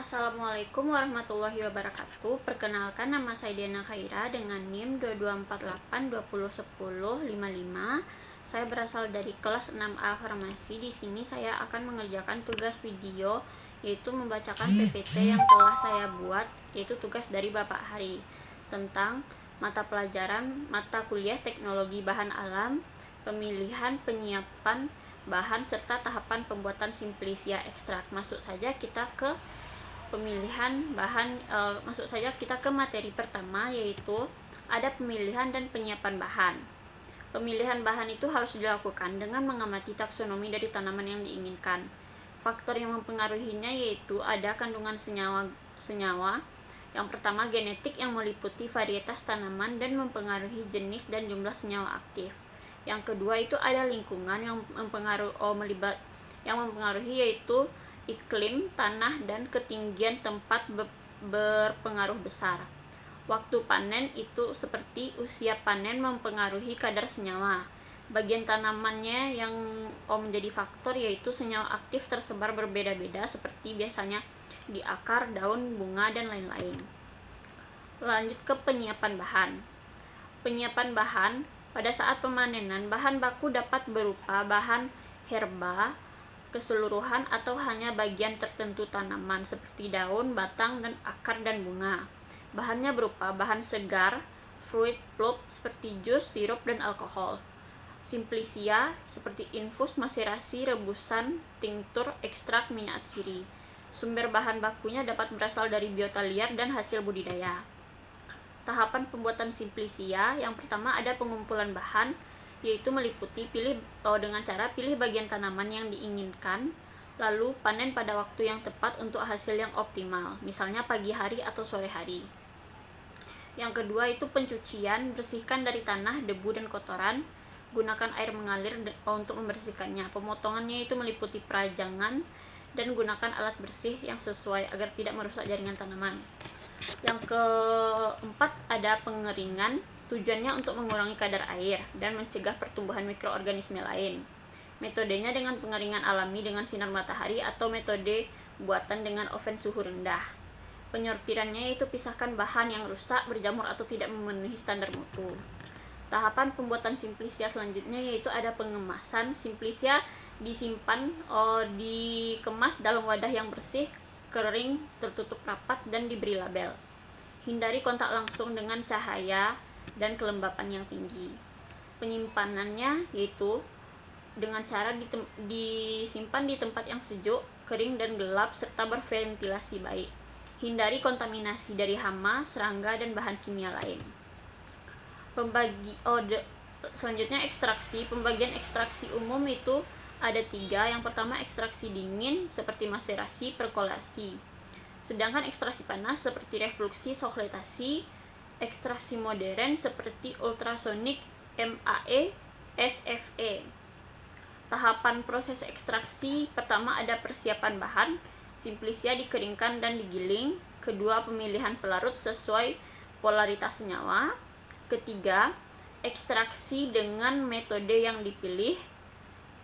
Assalamualaikum warahmatullahi wabarakatuh. Perkenalkan, nama saya Diana Khaira dengan NIM 2248201055. Saya berasal dari kelas 6A Farmasi. Di sini saya akan mengerjakan tugas video, yaitu membacakan PPT yang telah saya buat, yaitu tugas dari Bapak Hari, tentang mata pelajaran mata kuliah teknologi bahan alam, pemilihan penyiapan bahan serta tahapan pembuatan simplisia ekstrak. Masuk saja kita ke materi pertama, yaitu ada pemilihan dan penyiapan bahan. Pemilihan bahan itu harus dilakukan dengan mengamati taksonomi dari tanaman yang diinginkan. Faktor yang mempengaruhinya yaitu ada kandungan senyawa. Yang pertama, genetik yang meliputi varietas tanaman dan mempengaruhi jenis dan jumlah senyawa aktif. Yang kedua itu ada lingkungan yang mempengaruhi yaitu iklim, tanah, dan ketinggian tempat berpengaruh besar. Waktu panen itu seperti usia panen mempengaruhi kadar senyawa. Bagian tanamannya yang menjadi faktor yaitu senyawa aktif tersebar berbeda-beda, seperti biasanya di akar, daun, bunga, dan lain-lain. Lanjut ke penyiapan bahan. Penyiapan bahan pada saat pemanenan, bahan baku dapat berupa bahan herba keseluruhan atau hanya bagian tertentu tanaman seperti daun, batang, dan akar dan bunga. Bahannya berupa bahan segar, fruit pulp seperti jus, sirup, dan alkohol. Simplisia seperti infus, maserasi, rebusan, tinktur, ekstrak, minyak atsiri. Sumber bahan bakunya dapat berasal dari biota liar dan hasil budidaya. Tahapan pembuatan simplisia, yang pertama ada pengumpulan bahan, yaitu meliputi dengan cara pilih bagian tanaman yang diinginkan, lalu panen pada waktu yang tepat untuk hasil yang optimal, misalnya pagi hari atau sore hari. Yang kedua itu pencucian, bersihkan dari tanah, debu, dan kotoran, gunakan air mengalir untuk membersihkannya. Pemotongannya itu meliputi perajangan dan gunakan alat bersih yang sesuai agar tidak merusak jaringan tanaman. Yang keempat ada pengeringan, tujuannya untuk mengurangi kadar air dan mencegah pertumbuhan mikroorganisme lain. Metodenya dengan pengeringan alami dengan sinar matahari atau metode buatan dengan oven suhu rendah. Penyortirannya itu pisahkan bahan yang rusak, berjamur, atau tidak memenuhi standar mutu. Tahapan pembuatan simplisia selanjutnya yaitu ada pengemasan. Simplisia dikemas dalam wadah yang bersih, kering, tertutup rapat, dan diberi label. Hindari kontak langsung dengan cahaya dan kelembapan yang tinggi. Penyimpanannya yaitu dengan cara disimpan di tempat yang sejuk, kering, dan gelap, serta berventilasi baik. Hindari kontaminasi dari hama, serangga, dan bahan kimia lain. Selanjutnya ekstraksi. Pembagian ekstraksi umum itu ada 3. Yang pertama ekstraksi dingin seperti maserasi, perkolasi. Sedangkan ekstraksi panas seperti refluksi, sokletasi. Ekstraksi modern seperti ultrasonik, MAE, SFE. Tahapan proses ekstraksi pertama ada persiapan bahan, simplisia dikeringkan dan digiling. Kedua, pemilihan pelarut sesuai polaritas senyawa. Ketiga, ekstraksi dengan metode yang dipilih.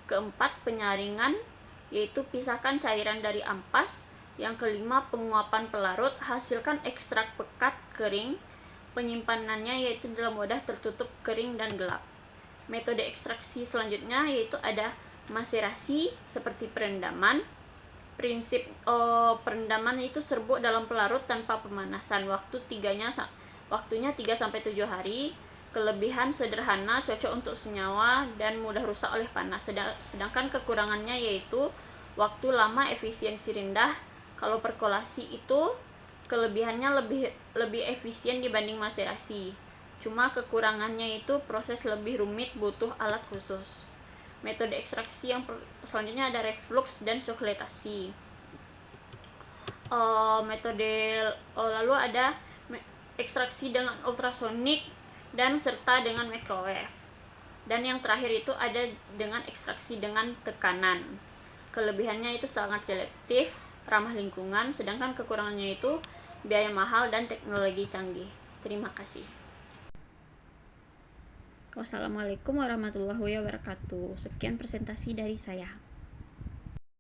Keempat, penyaringan, yaitu pisahkan cairan dari ampas. Yang kelima, penguapan pelarut, hasilkan ekstrak pekat kering. Penyimpanannya yaitu dalam wadah tertutup, kering, dan gelap. Metode ekstraksi selanjutnya yaitu ada maserasi seperti perendaman. Prinsip perendaman itu serbuk dalam pelarut tanpa pemanasan. Waktunya 3-7 hari. Kelebihan sederhana, cocok untuk senyawa, dan mudah rusak oleh panas. Sedangkan kekurangannya yaitu waktu lama, efisiensi rendah. Kalau perkolasi itu kelebihannya lebih efisien dibanding maserasi. Cuma kekurangannya itu proses lebih rumit, butuh alat khusus. Metode ekstraksi yang selanjutnya ada reflux dan sokletasi. Lalu ada ekstraksi dengan ultrasonik dan serta dengan microwave. Dan yang terakhir itu ada dengan ekstraksi dengan tekanan. Kelebihannya itu sangat selektif, ramah lingkungan, sedangkan kekurangannya itu biaya mahal dan teknologi canggih. Terima kasih. Wassalamualaikum warahmatullahi wabarakatuh. Sekian presentasi dari saya.